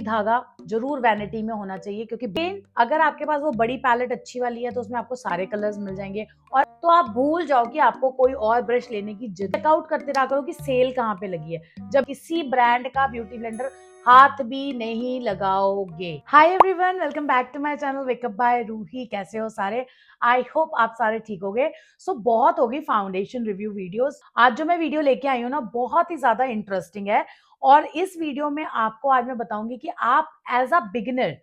धागा जरूर वैनिटी में होना चाहिए, क्योंकि पेन अगर आपके पास वो बड़ी पैलेट अच्छी वाली है तो उसमें आपको सारे कलर्स मिल जाएंगे, और तो आप भूल जाओ कि आपको कोई और ब्रश लेने की जरूरत। चेकआउट करते रहा करो कि सेल कहाँ पे लगी है, जब किसी ब्रांड का ब्यूटी ब्लेंडर हाथ भी नहीं लगाओगे। Hi everyone, welcome back to my channel wake up by Ruhi. कैसे हो सारे? आई होप आप सारे ठीक होगे। सो बहुत होगी फाउंडेशन रिव्यू वीडियोस। आज जो मैं वीडियो लेके आई हूँ ना, बहुत ही ज्यादा इंटरेस्टिंग है, और इस वीडियो में आपको आज मैं बताऊंगी कि आप एज अ बिगिनर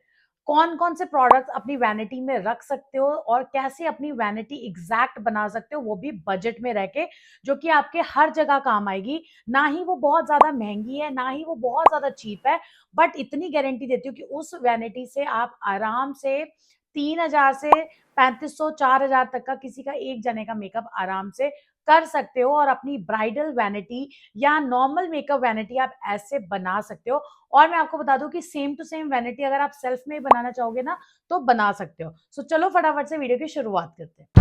कौन कौन से प्रोडक्ट्स अपनी वैनिटी में रख सकते हो और कैसे अपनी वैनिटी एग्जैक्ट बना सकते हो, वो भी बजट में रह के, जो कि आपके हर जगह काम आएगी। ना ही वो बहुत ज्यादा महंगी है, ना ही वो बहुत ज्यादा चीप है, बट इतनी गारंटी देती हूँ कि उस वैनिटी से आप आराम से 3,000 से 3,500 4,000 तक का किसी का एक जने का मेकअप आराम से कर सकते हो, और अपनी ब्राइडल वैनिटी या नॉर्मल मेकअप वैनिटी आप ऐसे बना सकते हो। और मैं आपको बता दूं कि सेम टू सेम वैनिटी अगर आप सेल्फ में बनाना चाहोगे ना, तो बना सकते हो। सो चलो फटाफट से वीडियो की शुरुआत करते हैं।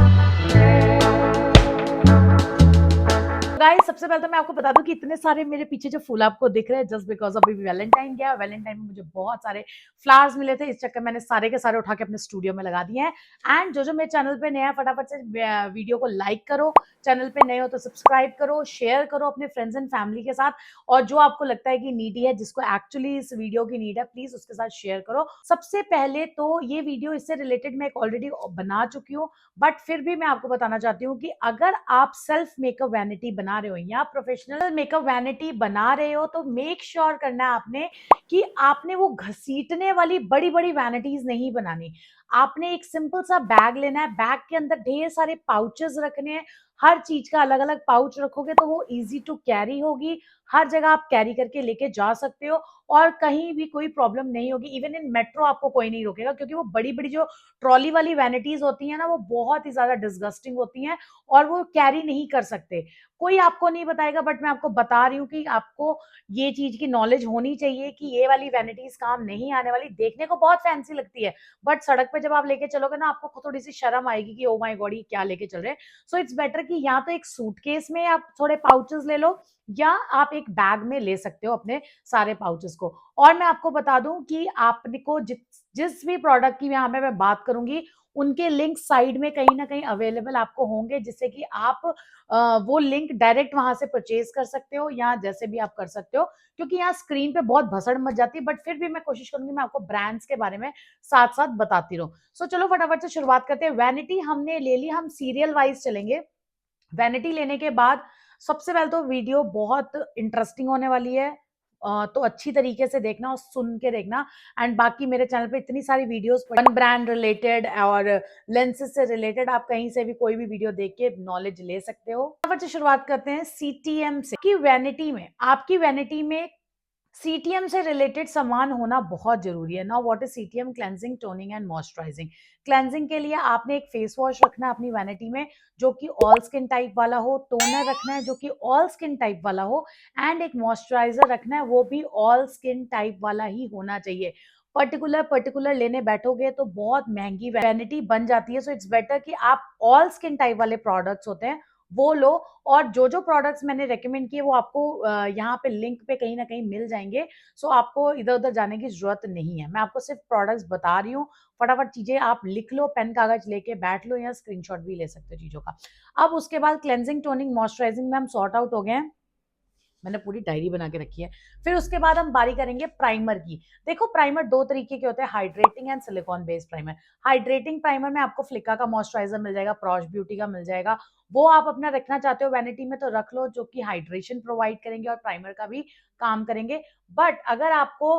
गाइस, सबसे पहले तो मैं आपको बता दूं कि इतने सारे मेरे पीछे जो फूल आपको दिख रहे हैं, जस्ट बिकॉज अभी वैलेंटाइन गया, वैलेंटाइन में मुझे बहुत सारे फ्लावर्स मिले थे, इस चक्कर मैंने सारे के सारे उठा के अपने स्टूडियो में लगा दिए हैं। एंड जो जो मेरे चैनल पे नया है, फटाफट से वीडियो को लाइक करो, चैनल पे नए हो तो सब्सक्राइब करो, शेयर करो अपने फ्रेंड्स एंड फैमिली के साथ, और जो आपको लगता है कि नीडी है, जिसको एक्चुअली इस वीडियो की नीड है, प्लीज उसके साथ शेयर करो। सबसे पहले तो ये वीडियो इससे रिलेटेड मैं एक ऑलरेडी बना चुकी हूँ, बट फिर भी मैं आपको बताना चाहती हूँ कि अगर आप सेल्फ मेकअप वैनिटी बना रहे हो या प्रोफेशनल मेकअप वैनिटी बना रहे हो, तो मेक श्योर करना है आपने कि आपने वो घसीटने वाली बड़ी बड़ी वैनिटीज नहीं बनानी। आपने एक सिंपल सा बैग लेना है, बैग के अंदर ढेर सारे पाउचेस रखने हैं, हर चीज का अलग अलग पाउच रखोगे तो वो इजी टू कैरी होगी, हर जगह आप कैरी करके लेके जा सकते हो, और कहीं भी कोई प्रॉब्लम नहीं होगी। इवन इन मेट्रो आपको कोई नहीं रोकेगा, क्योंकि वो बड़ी बड़ी जो ट्रॉली वाली वैनिटीज होती है ना, वो बहुत ही ज्यादा डिस्गस्टिंग होती हैं और वो कैरी नहीं कर सकते। कोई आपको नहीं बताएगा, बट मैं आपको बता रही हूँ कि आपको ये चीज की नॉलेज होनी चाहिए कि ये वाली वैनिटीज काम नहीं आने वाली। देखने को बहुत फैंसी लगती है, बट सड़क पे जब आप लेके चलोगे ना, आपको थोड़ी सी शर्म आएगी कि ओ माय गॉड, ये क्या लेके चल रहे हैं। सो इट्स बेटर कि या तो एक सूटकेस में आप थोड़े पाउचेस ले लो, या आप एक बैग में ले सकते हो अपने सारे पाउचेस को। और मैं आपको बता दूं कि आपको जिस भी प्रोडक्ट की यहाँ पे मैं बात करूंगी, उनके लिंक साइड में कहीं ना कहीं अवेलेबल आपको होंगे, जिससे कि आप वो लिंक डायरेक्ट वहां से परचेज कर सकते हो, या जैसे भी आप कर सकते हो। क्योंकि यहाँ स्क्रीन पे बहुत भसड़ मच जाती है, बट फिर भी मैं कोशिश करूंगी मैं आपको ब्रांड्स के बारे में साथ साथ बताती रहूं। सो चलो फटाफट से शुरुआत करते हैं। वैनिटी हमने ले ली, हम सीरियल वाइज चलेंगे। वैनिटी लेने के बाद सबसे पहले तो वीडियो बहुत इंटरेस्टिंग होने वाली है, तो अच्छी तरीके से देखना और सुन के देखना। एंड बाकी मेरे चैनल पे इतनी सारी वीडियोस, वन ब्रांड रिलेटेड और लेंसेज से रिलेटेड, आप कहीं से भी कोई भी वीडियो देख के नॉलेज ले सकते हो। फटाफट से शुरुआत करते हैं सीटीएम से। आपकी वैनिटी में सीटीएम से रिलेटेड सामान होना बहुत जरूरी है। Now what is CTM? Cleansing, toning and moisturising. Cleansing के लिए आपने एक फेस वॉश रखना है अपनी वैनिटी में, जो कि ऑल स्किन टाइप वाला हो। टोनर रखना है जो कि ऑल स्किन टाइप वाला हो, एंड एक मॉइस्चराइजर रखना है, वो भी ऑल स्किन टाइप वाला ही होना चाहिए। पर्टिकुलर लेने बैठोगे तो बहुत महंगी वैनिटी बन जाती है। सो इट्स बेटर कि आप ऑल स्किन टाइप वाले प्रोडक्ट्स होते हैं वो लो। और जो जो प्रोडक्ट्स मैंने रेकमेंड किए वो आपको यहाँ पे लिंक पे कहीं ना कहीं मिल जाएंगे। सो आपको इधर उधर जाने की जरूरत नहीं है, मैं आपको सिर्फ प्रोडक्ट्स बता रही हूँ। फटाफट चीजें आप लिख लो, पेन कागज लेके बैठ लो, या स्क्रीनशॉट भी ले सकते हो चीजों का। अब उसके बाद क्लेंजिंग, टोनिंग, मॉइस्चराइजिंग में हम सॉर्ट आउट हो गए हैं। मैंने पूरी डायरी बना के रखी है। फिर उसके बाद हम बारी करेंगे प्राइमर की। देखो, प्राइमर दो तरीके के होते हैं, hydrating and silicon based primer. Hydrating primer में आपको फ्लिका का मॉइस्चराइजर मिल जाएगा, प्रॉश ब्यूटी का मिल जाएगा। वो आप अपना रखना चाहते हो वैनिटी में तो रख लो, जो कि हाइड्रेशन प्रोवाइड करेंगे और प्राइमर का भी काम करेंगे। बट अगर आपको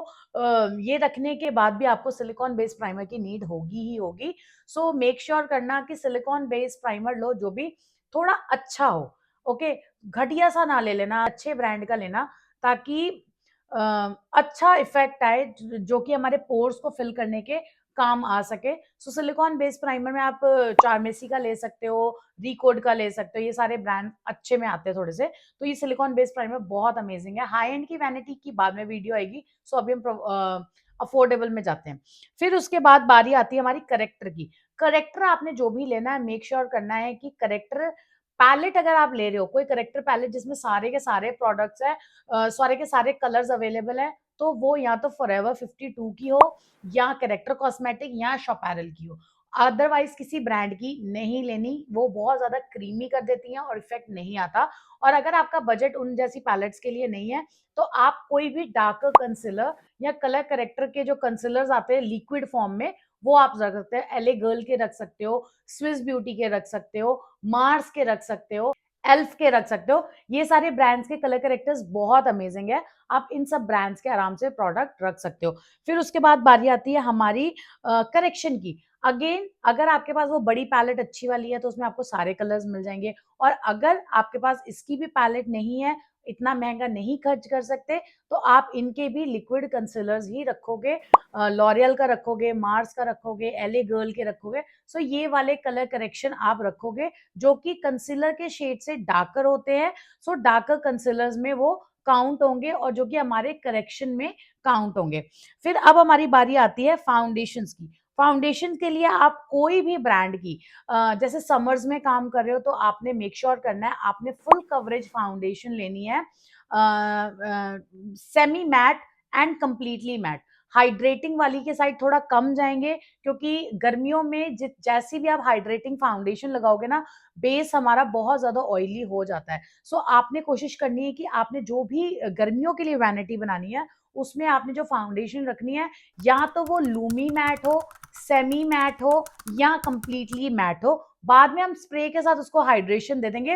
ये रखने के बाद भी आपको सिलिकॉन बेस्ड प्राइमर की नीड होगी ही होगी, सो मेक श्योर करना कि सिलिकॉन बेस्ड प्राइमर लो जो भी थोड़ा अच्छा हो। ओके, घटिया सा ना ले लेना, अच्छे ब्रांड का लेना, ताकि अच्छा इफेक्ट आए, जो कि हमारे पोर्स को फिल करने के काम आ सके। सो सिलिकॉन बेस्ड प्राइमर में आप चार्मेसी का ले सकते हो, रिकोड का ले सकते हो, ये सारे ब्रांड अच्छे में आते हैं थोड़े से। तो ये सिलिकॉन बेस्ड प्राइमर बहुत अमेजिंग है। हाई एंड की वैनिटी की बाद में वीडियो आएगी, सो अभी हम अफोर्डेबल में जाते हैं। फिर उसके बाद बारी आती है हमारी करेक्टर की। करेक्टर आपने जो भी लेना है, मेक श्योर करना है कि करेक्टर पैलेट, अगर आप ले रहे हो कोई करेक्टर पैलेट जिसमें सारे के सारे प्रोडक्ट्स है, सारे के सारे कलर्स अवेलेबल है, तो वो या तो फॉरएवर 52 की हो या कैरेक्टर कॉस्मेटिक या शॉपैरल की हो, अदरवाइज किसी ब्रांड की नहीं लेनी, वो बहुत ज्यादा क्रीमी कर देती हैं और इफेक्ट नहीं आता। और अगर आपका बजट उन जैसी पैलेट्स के लिए नहीं है तो आप कोई भी डार्कर कंसीलर या कलर करेक्टर के जो कंसीलर्स आते हैं लिक्विड फॉर्म में, वो आप रख सकते हैं। एले गर्ल के रख सकते हो, स्विस ब्यूटी के रख सकते हो, मार्स के रख सकते हो, एल्फ के रख सकते हो। ये सारे ब्रांड्स के कलर करेक्टर्स बहुत अमेजिंग है, आप इन सब ब्रांड्स के आराम से प्रोडक्ट रख सकते हो। फिर उसके बाद बारी आती है हमारी करेक्शन की। अगेन अगर आपके पास वो बड़ी पैलेट अच्छी वाली है तो उसमें आपको सारे कलर्स मिल जाएंगे, और अगर आपके पास इसकी भी पैलेट नहीं है, इतना महंगा नहीं खर्च कर सकते, तो आप इनके भी लिक्विड कंसीलर्स ही रखोगे, लॉरियल का रखोगे, मार्स का रखोगे, एले गर्ल के रखोगे। सो ये वाले कलर करेक्शन आप रखोगे जो कि कंसीलर के शेड से डार्कर होते हैं। सो डार्कर कंसीलर्स में वो काउंट होंगे और जो कि हमारे करेक्शन में काउंट होंगे। फिर अब हमारी बारी आती है फाउंडेशन की। फाउंडेशन के लिए आप कोई भी ब्रांड की, जैसे समर्स में काम कर रहे हो तो आपने मेक श्योर करना है आपने फुल कवरेज फाउंडेशन लेनी है, semi matte and completely matte. Hydrating वाली के साइड थोड़ा कम जाएंगे, क्योंकि गर्मियों में जैसी भी आप हाइड्रेटिंग फाउंडेशन लगाओगे ना, बेस हमारा बहुत ज्यादा ऑयली हो जाता है। सो आपने कोशिश करनी है कि आपने जो भी गर्मियों के लिए वैनिटी बनानी है उसमें आपने जो फाउंडेशन रखनी है, या तो वो लूमी मैट हो, सेमी मैट हो या कंप्लीटली मैट हो। बाद में हम स्प्रे के साथ उसको हाइड्रेशन दे देंगे,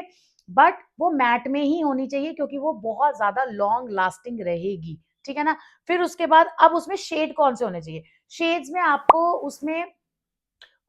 बट वो मैट में ही होनी चाहिए क्योंकि वो बहुत ज्यादा लॉन्ग लास्टिंग रहेगी। ठीक है ना। फिर उसके बाद अब उसमें शेड कौन से होने चाहिए? शेड्स में आपको उसमें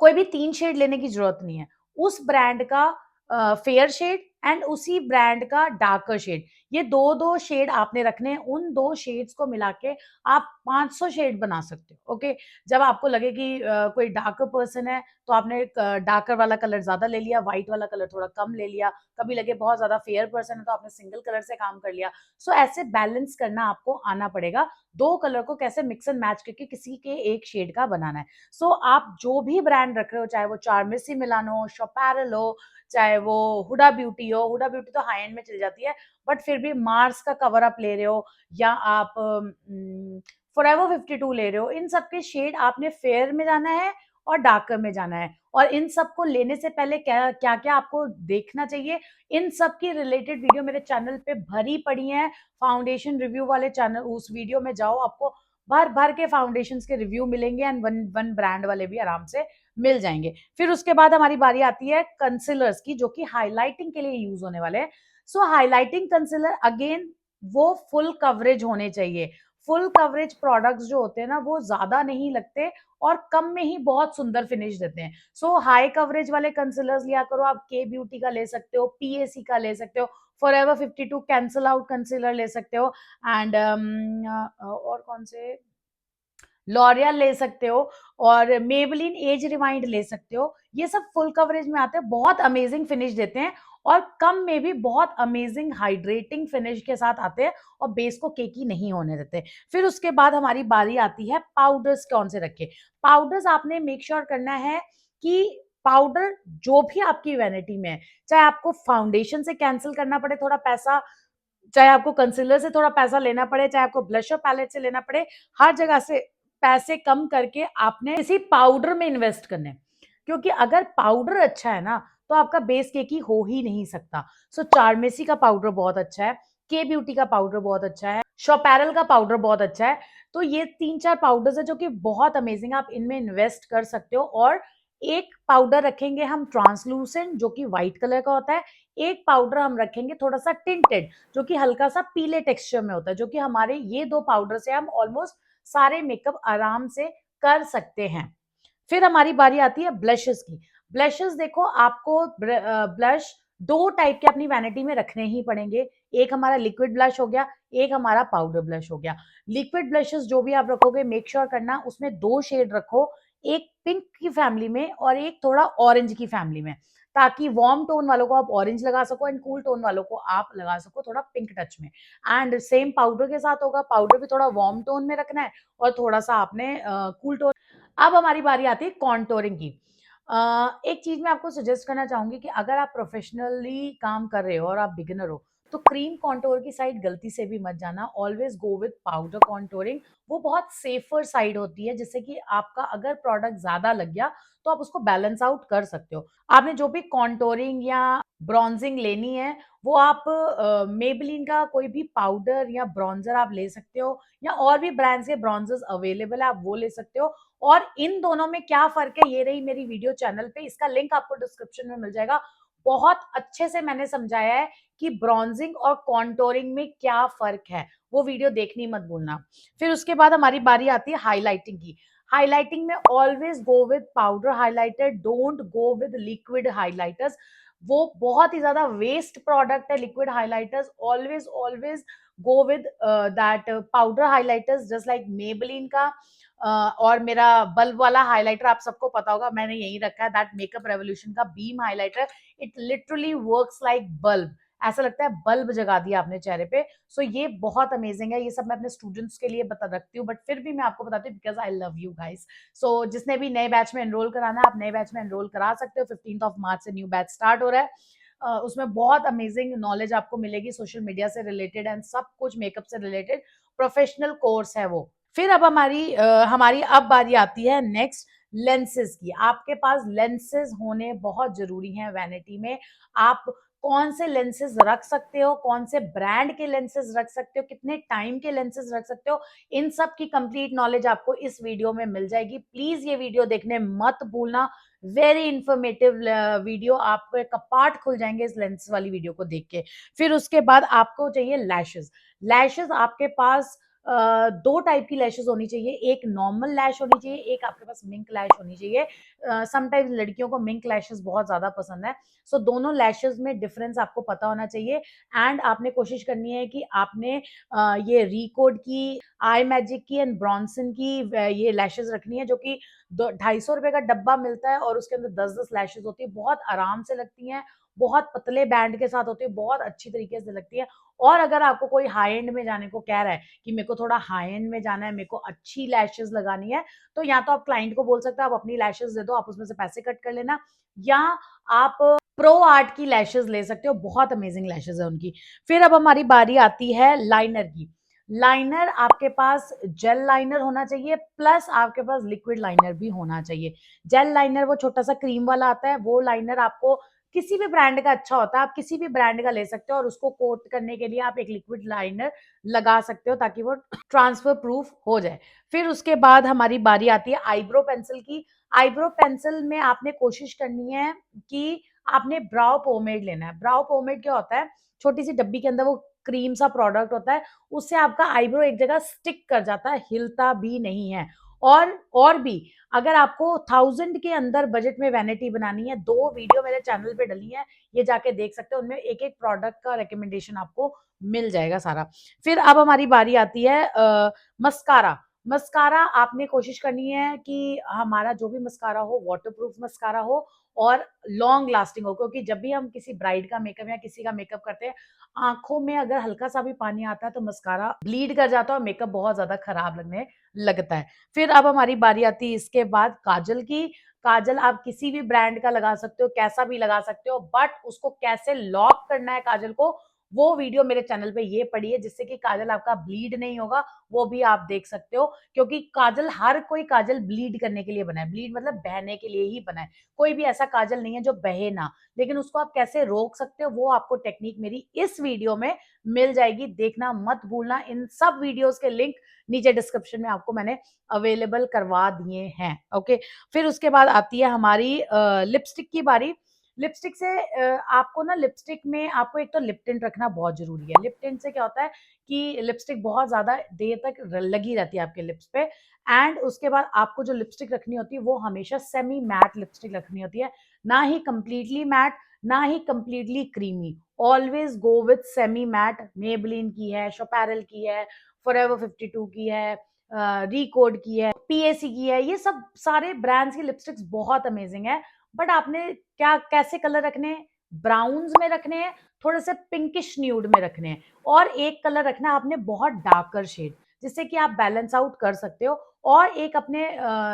कोई भी 3 शेड लेने की जरूरत नहीं है। उस ब्रांड का फेयर शेड एंड उसी ब्रांड का डार्कर शेड, ये 2-2 शेड आपने रखने हैं। उन 2 शेड्स को मिला के आप 500 शेड बना सकते हो। ओके। जब आपको लगे कि कोई डार्कर पर्सन है तो आपने डार्कर वाला कलर ज़्यादा ले लिया, व्हाइट वाला कलर थोड़ा कम ले लिया। कभी लगे बहुत ज़्यादा फेयर पर्सन है तो आपने सिंगल कलर से काम कर लिया। सो ऐसे बैलेंस करना आपको आना पड़ेगा। 2 कलर को कैसे मिक्स एंड मैच करके किसी के एक शेड का बनाना है। सो आप जो भी ब्रांड रख रहे हो, चाहे वो चार्मेसी मिलानो हो, शॉपैरल हो, चाहे वो हुडा ब्यूटी हो, हुडा ब्यूटी तो हाई एंड में चल जाती है, बट फिर भी मार्स का कवर अप ले रहे हो या आप फॉरएवर 52 ले रहे हो, इन सब के शेड आपने फेयर में जाना है और डार्कर में जाना है। और इन सब को लेने से पहले क्या क्या क्या आपको देखना चाहिए, इन सब की रिलेटेड वीडियो मेरे चैनल पे भरी पड़ी है। फाउंडेशन रिव्यू वाले चैनल, उस वीडियो में जाओ, आपको भर भर के फाउंडेशंस के रिव्यू मिलेंगे एंड वन वन ब्रांड वाले भी आराम से मिल जाएंगे। फिर उसके बाद हमारी बारी आती है कंसीलर्स की, जो कि हाइलाइटिंग के लिए यूज होने वाले हैं। सो हाइलाइटिंग कंसीलर अगेन वो फुल कवरेज होने चाहिए। फुल कवरेज प्रोडक्ट्स जो होते हैं ना वो ज्यादा नहीं लगते और कम में ही बहुत सुंदर फिनिश देते हैं। सो हाई कवरेज वाले कंसीलर्स लिया करो। आप के ब्यूटी का ले सकते हो, पीएसी का ले सकते हो, फॉरएवर 52 कैंसल आउट कंसीलर ले सकते हो, एंड और कौन से, लॉरियल ले सकते हो, और मेबलिन एज रिवाइंड ले सकते हो। ये सब फुल कवरेज में आते हैं, बहुत अमेजिंग फिनिश देते हैं और कम में भी बहुत अमेजिंग हाइड्रेटिंग फिनिश के साथ आते हैं और बेस को केकी नहीं होने देते। फिर उसके बाद हमारी बारी आती है पाउडर्स कौन से रखे। पाउडर्स आपने मेक श्योर करना है कि पाउडर जो भी आपकी वैनिटी में है, चाहे आपको फाउंडेशन से कैंसिल करना पड़े थोड़ा पैसा, चाहे आपको कंसीलर से थोड़ा पैसा लेना पड़े, चाहे आपको ब्लशर पैलेट से लेना पड़े, हर जगह से पैसे कम करके आपने इसी पाउडर में इन्वेस्ट करने। क्योंकि अगर पाउडर अच्छा है ना तो आपका बेस केक हो ही नहीं सकता। सो चार्मेसी का पाउडर बहुत अच्छा है, के ब्यूटी का पाउडर बहुत अच्छा है, शॉपैरल का पाउडर बहुत अच्छा है। तो ये 3-4 पाउडर्स है जो कि बहुत अमेजिंग, आप इनमें इन्वेस्ट कर सकते हो। और एक पाउडर रखेंगे हम ट्रांसलूसेंट जो कि व्हाइट कलर का होता है, एक पाउडर हम रखेंगे थोड़ा सा टिंटेड जो कि हल्का सा पीले टेक्सचर में होता है, जो कि हमारे ये 2 पाउडर से हम ऑलमोस्ट सारे मेकअप आराम से कर सकते हैं। फिर हमारी बारी आती है ब्लशेस की। ब्लशेस देखो, आपको ब्लश 2 टाइप के अपनी वैनिटी में रखने ही पड़ेंगे। एक हमारा लिक्विड ब्लश हो गया, एक हमारा पाउडर ब्लश हो गया। लिक्विड ब्लशेस जो भी आप रखोगे मेक श्योर करना उसमें 2 शेड रखो, एक पिंक की फैमिली में और एक थोड़ा ऑरेंज की फैमिली में, ताकि वार्म टोन वालों को आप ऑरेंज लगा सको एंड कूल टोन वालों को आप लगा सको थोड़ा पिंक टच में। एंड सेम पाउडर के साथ होगा, पाउडर भी थोड़ा वार्म टोन में रखना है और थोड़ा सा आपने कूल टोन। अब हमारी बारी आती है कॉन्टोरिंग की। एक चीज मैं आपको सजेस्ट करना चाहूंगी कि अगर आप प्रोफेशनली काम कर रहे हो और आप बिगिनर हो तो क्रीम कॉन्टोर की साइड गलती से भी मत जाना, always go with powder contouring. वो बहुत सेफर साइड होती है, जिससे कि आपका अगर प्रोडक्ट ज्यादा लग गया तो आप उसको बैलेंस आउट कर सकते हो। आपने जो भी कॉन्टोरिंग या ब्रॉन्जिंग लेनी है, वो आप मेबलिन का कोई भी पाउडर या ब्रॉन्जर आप ले सकते हो, या और भी ब्रांड्स के ब्रॉन्जर्स अवेलेबल है, आप वो ले सकते हो। और इन दोनों में क्या फर्क है, ये रही मेरी वीडियो चैनल पे, इसका लिंक आपको डिस्क्रिप्शन में मिल जाएगा। बहुत अच्छे से मैंने समझाया है कि ब्रॉन्जिंग और कॉन्टोरिंग में क्या फर्क है, वो वीडियो देखनी मत भूलना। फिर उसके बाद हमारी बारी आती है हाईलाइटिंग की। हाईलाइटिंग में always go with powder highlighter, don't go with liquid highlighters. वो बहुत ही ज्यादा वेस्ट प्रोडक्ट है liquid highlighters. Always always go with that powder highlighters, just like Maybelline का और मेरा बल्ब वाला हाईलाइटर आप सबको पता होगा, मैंने यही रखा है, दैट मेकअप रेवोल्यूशन का beam highlighter. It literally works like bulb, ऐसा लगता है बल्ब जगा दिया आपने चेहरे पे। सो ये बहुत अमेजिंग है। ये सब मैं अपने स्टूडेंट्स के लिए बता रखती हूँ, बट फिर भी मैं आपको बताती हूँ because I love you guys. So जिसने भी नए बैच में एनरोल कराना है, आप नए बैच में एनरोल करा सकते हो। 15 मार्च से न्यू बैच स्टार्ट हो रहा है। उसमें बहुत अमेजिंग नॉलेज आपको मिलेगी सोशल मीडिया से रिलेटेड एंड सब कुछ मेकअप से रिलेटेड, प्रोफेशनल कोर्स है वो। फिर अब हमारी अब बारी आती है नेक्स्ट, लेंसेज की। आपके पास लेंसेज होने बहुत जरूरी हैं वैनिटी में। आप कौन से लेंसेज रख सकते हो, कौन से ब्रांड के लेंसेज रख सकते हो, कितने टाइम के लेंसेज रख सकते हो, इन सब की कंप्लीट नॉलेज आपको इस वीडियो में मिल जाएगी। प्लीज ये वीडियो देखने मत भूलना, वेरी इंफॉर्मेटिव वीडियो, आपको कपाट खुल जाएंगे इस लेंस वाली वीडियो को देख के। फिर उसके बाद आपको चाहिए लैशेज। लैशेज आपके पास दो टाइप की लैशेज होनी चाहिए, एक नॉर्मल लैश होनी चाहिए, एक आपके पास मिंक लैश होनी चाहिए। समटाइम्स लड़कियों को मिंक लैशेज बहुत ज्यादा पसंद है। सो दोनों लैशेज में डिफरेंस आपको पता होना चाहिए। एंड आपने कोशिश करनी है कि आपने ये रिकोड की, आई मैजिक की एंड ब्रॉन्सन की ये लैशेज रखनी है, जो कि 250 रुपए का डब्बा मिलता है, और उसके अंदर 10-10 लैशेज होती है। बहुत आराम से लगती हैं, बहुत पतले बैंड के साथ होती है, बहुत अच्छी तरीके से लगती है। और अगर आपको कोई हाई एंड में जाने को कह रहा है कि मेरे को थोड़ा हाई एंड में जाना है, मेरे को अच्छी लैशेज लगानी है, तो या तो आप क्लाइंट को बोल सकते हो आप अपनी लैशेज दे दो, आप उसमें से पैसे कट कर लेना, या आप प्रो आर्ट की लैशेज ले सकते हो, बहुत अमेजिंग लैशेज है उनकी। फिर अब हमारी बारी आती है लाइनर की। लाइनर आपके पास जेल लाइनर होना चाहिए, प्लस आपके पास लिक्विड लाइनर भी होना चाहिए। जेल लाइनर वो छोटा सा क्रीम वाला आता है, वो लाइनर आपको किसी भी ब्रांड का अच्छा होता है, आप किसी भी ब्रांड का ले सकते हो, और उसको कोट करने के लिए आप एक लिक्विड लाइनर लगा सकते हो ताकि वो ट्रांसफर प्रूफ हो जाए। फिर उसके बाद हमारी बारी आती है आईब्रो पेंसिल की। आईब्रो पेंसिल में आपने कोशिश करनी है कि आपने ब्राउ पोमेड लेना है। ब्राउ पोमेड क्या होता है, छोटी सी डब्बी के अंदर वो क्रीम सा प्रोडक्ट होता है, उससे आपका आईब्रो एक जगह स्टिक कर जाता है, हिलता भी नहीं है। और भी, अगर आपको 1000 के अंदर बजट में वैनिटी बनानी है, 2 वीडियो मेरे चैनल पे डली है, ये जाके देख सकते हो, उनमें एक एक प्रोडक्ट का रिकमेंडेशन आपको मिल जाएगा सारा। फिर अब हमारी बारी आती है मस्कारा। मस्कारा आपने कोशिश करनी है कि हमारा जो भी मस्कारा हो वाटरप्रूफ मस्कारा हो और लॉन्ग लास्टिंग हो, क्योंकि जब भी हम किसी ब्राइड का मेकअप या किसी का मेकअप करते हैं, आंखों में अगर हल्का सा भी पानी आता है तो मस्कारा ब्लीड कर जाता है और मेकअप बहुत ज्यादा खराब लगने लगता है। फिर अब हमारी बारी आती है इसके बाद काजल की। काजल आप किसी भी ब्रांड का लगा सकते हो, कैसा भी लगा सकते हो, बट उसको कैसे लॉक करना है काजल को, वो वीडियो मेरे चैनल पे ये पड़ी है, जिससे कि काजल आपका ब्लीड नहीं होगा, वो भी आप देख सकते हो। क्योंकि काजल, हर कोई काजल ब्लीड करने के लिए बना है, ब्लीड मतलब बहने के लिए ही बना है। कोई भी ऐसा काजल नहीं है जो बहे ना, लेकिन उसको आप कैसे रोक सकते हो, वो आपको टेक्निक मेरी इस वीडियो में मिल जाएगी, देखना मत भूलना। इन सब वीडियोस के लिंक नीचे डिस्क्रिप्शन में आपको मैंने अवेलेबल करवा दिए हैं। ओके, फिर उसके बाद आती है हमारी लिपस्टिक की बारी। लिपस्टिक से आपको ना, लिपस्टिक में आपको एक तो लिप टिंट रखना बहुत जरूरी है। लिप टिंट से क्या होता है कि लिपस्टिक बहुत ज्यादा देर तक लगी रहती है आपके लिप्स पे। एंड उसके बाद आपको जो लिपस्टिक रखनी होती है वो हमेशा सेमी मैट लिपस्टिक रखनी होती है, ना ही कंप्लीटली मैट, ना ही completely creamy. Always go with semi matte. Maybelline की है, शोपैरल की है, फॉरएवर 52 की है, रिकोड की है, पीएसी की है, ये सब सारे ब्रांड्स की लिपस्टिक्स बहुत अमेजिंग है। बट आपने क्या कैसे कलर रखने हैं, ब्राउन्स में रखने हैं, थोड़े से पिंकिश न्यूड में रखने हैं, और एक कलर रखना है आपने बहुत डार्कर शेड, जिससे कि आप बैलेंस आउट कर सकते हो। और एक अपने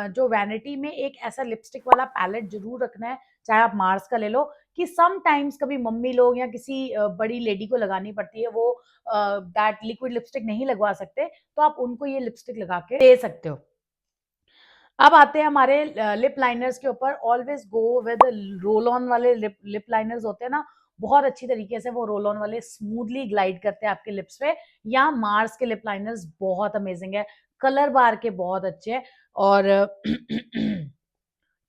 जो वैनिटी में एक ऐसा लिपस्टिक वाला पैलेट जरूर रखना है, चाहे आप मार्स का ले लो, कि समटाइम्स कभी मम्मी लोग या किसी बड़ी लेडी को लगानी पड़ती है, वो दैट लिक्विड लिपस्टिक नहीं लगवा सकते, तो आप उनको ये लिपस्टिक लगा के दे सकते हो। अब आते हैं हमारे लिप लाइनर्स के ऊपर। Always go with roll on वाले लिप लाइनर्स होते हैं ना, बहुत अच्छी तरीके से वो रोल ऑन वाले स्मूथली ग्लाइड करते हैं आपके लिप्स पे। या मार्स के लिप लाइनर्स बहुत अमेजिंग है, कलर बार के बहुत अच्छे हैं, और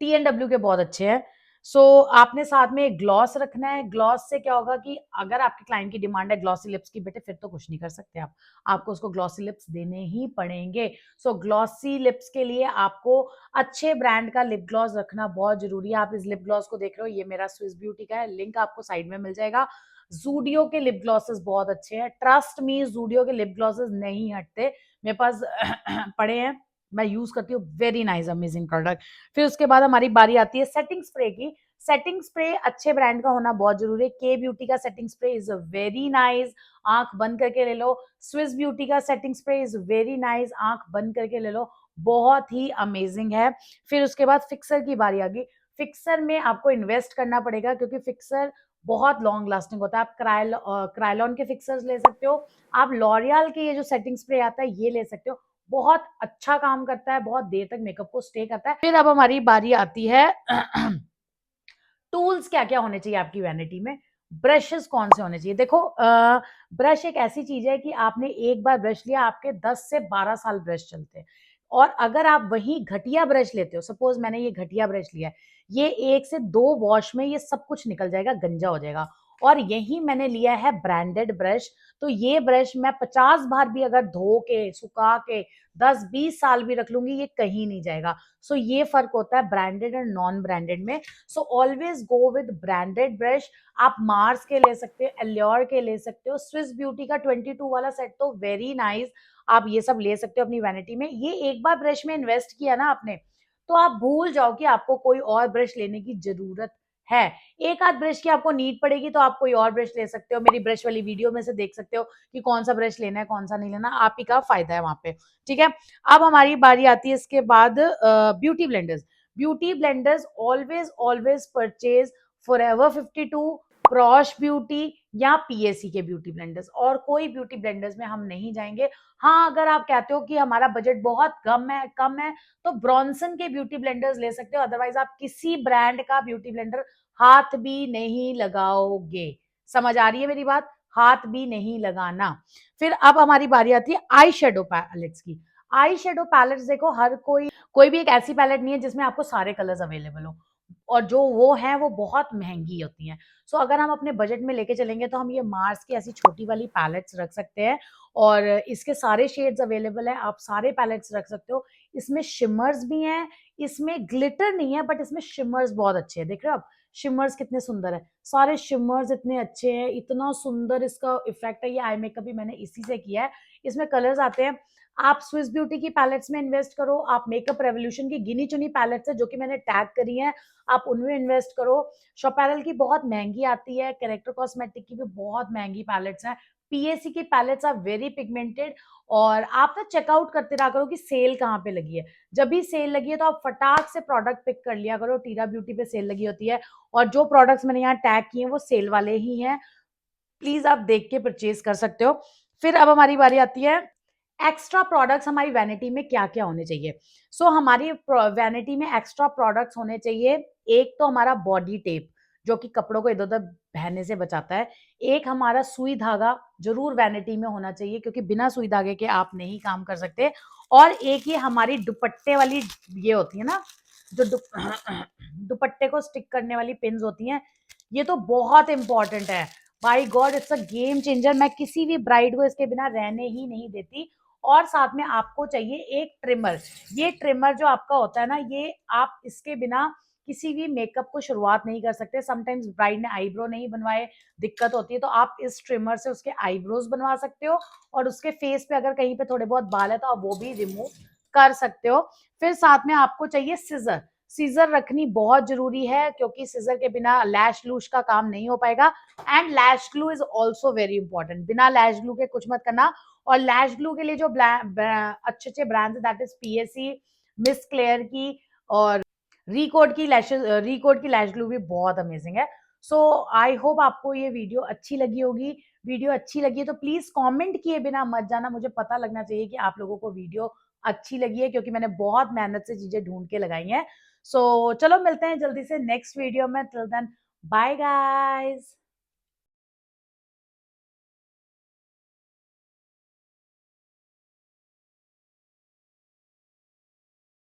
टी&डब्ल्यू के बहुत अच्छे हैं। सो आपने साथ में एक ग्लॉस रखना है। ग्लॉस से क्या होगा कि अगर आपके क्लाइंट की डिमांड है ग्लॉसी लिप्स की, बेटे फिर तो कुछ नहीं कर सकते आप, आपको उसको ग्लॉसी लिप्स देने ही पड़ेंगे। सो ग्लॉसी लिप्स के लिए आपको अच्छे ब्रांड का लिप ग्लॉस रखना बहुत जरूरी है। आप इस लिप ग्लॉस को देख रहे हो, ये मेरा स्विस ब्यूटी का है, लिंक आपको साइड में मिल जाएगा। जूडियो के लिप ग्लॉसेस बहुत अच्छे हैं, ट्रस्ट मी, जूडियो के लिप ग्लॉसेस नहीं हटते, मेरे पास पड़े हैं, मैं यूज करती हूँ, वेरी नाइस अमेजिंग प्रोडक्ट। फिर उसके बाद हमारी बारी आती है सेटिंग स्प्रे की। सेटिंग स्प्रे अच्छे ब्रांड का होना बहुत जरूरी है। के ब्यूटी का setting spray is very nice, आंख बंद करके ले लो। स्विस ब्यूटी का setting spray is very nice, आंख बंद करके ले लो, बहुत ही अमेजिंग है। फिर उसके बाद फिक्सर की बारी आ गई। फिक्सर में आपको इन्वेस्ट करना पड़ेगा, क्योंकि फिक्सर बहुत लॉन्ग लास्टिंग होता है। आप क्रायलॉन के फिक्सर्स ले सकते हो, आप लॉरियल के ये जो सेटिंग स्प्रे आता है ये ले सकते हो, बहुत अच्छा काम करता है, बहुत देर तक मेकअप को स्टे करता है। फिर अब हमारी बारी आती है टूल्स क्या क्या होने चाहिए आपकी वैनिटी में, ब्रशेस कौन से होने चाहिए। देखो ब्रश एक ऐसी चीज है कि आपने एक बार ब्रश लिया, आपके 10 से 12 साल ब्रश चलते हैं। और अगर आप वही घटिया ब्रश लेते हो, सपोज मैंने ये घटिया ब्रश लिया है, ये 1 से 2 वॉश में ये सब कुछ निकल जाएगा, गंजा हो जाएगा। और यही मैंने लिया है ब्रांडेड ब्रश, तो ये ब्रश मैं 50 बार भी अगर धो के सुखा के 10-20 साल भी रख लूंगी, ये कहीं नहीं जाएगा। सो ये फर्क होता है ब्रांडेड और नॉन ब्रांडेड में। So always go with branded brush. आप मार्स के ले सकते हो, एल्योर के ले सकते हो, स्विस ब्यूटी का 22 वाला सेट तो वेरी नाइस, आप ये सब ले सकते हो अपनी वैनिटी में। ये एक बार ब्रश में इन्वेस्ट किया ना आपने, तो आप भूल जाओ कि आपको कोई और ब्रश लेने की जरूरत है। एक आध ब्रश की आपको नीड पड़ेगी तो आप कोई और ब्रश ले सकते हो, मेरी ब्रश वाली वीडियो में से देख सकते हो कि कौन सा ब्रश लेना है कौन सा नहीं लेना, आप ही का फायदा है वहां पे। ठीक है, अब हमारी बारी आती है इसके बाद beauty blenders. Beauty blenders always always purchase forever 52, quash beauty या पीएसी के ब्यूटी ब्लेंडर्स, और कोई ब्यूटी ब्लेंडर्स में हम नहीं जाएंगे। हाँ, अगर आप कहते हो कि हमारा बजट बहुत कम है तो ब्रॉन्सन के ब्यूटी ब्लेंडर्स ले सकते हो, अदरवाइज आप किसी ब्रांड का ब्यूटी ब्लेंडर हाथ भी नहीं लगाओगे। समझ आ रही है मेरी बात, हाथ भी नहीं लगाना। फिर अब हमारी बारी आती है आई शेडो पैलेट्स की। आई शेडो पैलेट्स देखो, हर कोई भी एक ऐसी पैलेट नहीं है जिसमें आपको सारे कलर्स अवेलेबल हो, और जो वो है वो बहुत महंगी होती हैं। सो अगर हम अपने बजट में लेके चलेंगे तो हम ये मार्स की ऐसी छोटी वाली पैलेट्स रख सकते हैं, और इसके सारे शेड्स अवेलेबल है, आप सारे पैलेट्स रख सकते हो। इसमें शिमर्स भी हैं, इसमें ग्लिटर नहीं है, बट इसमें शिमर्स बहुत अच्छे हैं। देख रहे हो आप शिमर्स कितने सुंदर है, सारे शिमर्स इतने अच्छे हैं, इतना सुंदर इसका इफेक्ट है। ये आई मेकअप भी मैंने इसी से किया है, इसमें कलर्स आते हैं। आप स्विस ब्यूटी की पैलेट्स में इन्वेस्ट करो, आप मेकअप रेवोल्यूशन की गिनी चुनी पैलेट्स है जो कि मैंने टैग करी है, आप उनमें इन्वेस्ट करो। शॉपैरल की बहुत महंगी आती है, कैरेक्टर कॉस्मेटिक की भी बहुत महंगी पैलेट्स हैं, पीएसी की पैलेट्स आर वेरी पिगमेंटेड। और आप ना चेकआउट करते रहा करो कि सेल कहाँ पे लगी है, जब भी सेल लगी है तो आप फटाक से प्रोडक्ट पिक कर लिया करो। टीरा ब्यूटी पे सेल लगी होती है, और जो प्रोडक्ट्स मैंने यहाँ टैग किए हैं वो सेल वाले ही हैं, प्लीज आप देख के परचेज कर सकते हो। फिर अब हमारी बारी आती है एक्स्ट्रा प्रोडक्ट्स हमारी वैनिटी में क्या क्या होने चाहिए। हमारी वैनिटी में एक्स्ट्रा प्रोडक्ट्स होने चाहिए। एक तो हमारा बॉडी टेप, जो कि कपड़ों को इधर उधर बहने से बचाता है। एक हमारा सुई धागा जरूर वैनिटी में होना चाहिए, क्योंकि बिना सुई धागे के आप नहीं काम कर सकते। और एक ये हमारी दुपट्टे वाली ये होती है ना, जो दुपट्टे को स्टिक करने वाली पिन्स होती हैं, ये तो बहुत इंपॉर्टेंट है। By God, it's a game changer, मैं किसी भी ब्राइड को इसके बिना रहने ही नहीं देती। और साथ में आपको चाहिए एक ट्रिमर। ये ट्रिमर जो आपका होता है ना, ये आप इसके बिना किसी भी मेकअप को शुरुआत नहीं कर सकते। समटाइम्स ब्राइड ने आईब्रो नहीं बनवाए, दिक्कत होती है, तो आप इस ट्रिमर से उसके आईब्रोज बनवा सकते हो, और उसके फेस पे अगर कहीं पे थोड़े बहुत बाल है तो आप वो भी रिमूव कर सकते हो। फिर साथ में आपको चाहिए सीजर। सीजर रखनी बहुत जरूरी है, क्योंकि सीजर के बिना लैश लूश का काम नहीं हो पाएगा। And lash glue is also very important, बिना लैश ग्लू के कुछ मत करना। और लैश ग्लू के लिए जो अच्छे अच्छे brands that is PSC, miss clear की, और रिकोड की लैश ग्लू भी बहुत अमेजिंग है। सो आई होप आपको ये वीडियो अच्छी लगी होगी। वीडियो अच्छी लगी है तो प्लीज कमेंट किए बिना मत जाना, मुझे पता लगना चाहिए कि आप लोगों को वीडियो अच्छी लगी है, क्योंकि मैंने बहुत मेहनत से चीजें ढूंढ के लगाई हैं। सो चलो मिलते हैं जल्दी से नेक्स्ट वीडियो में। Till then bye guys.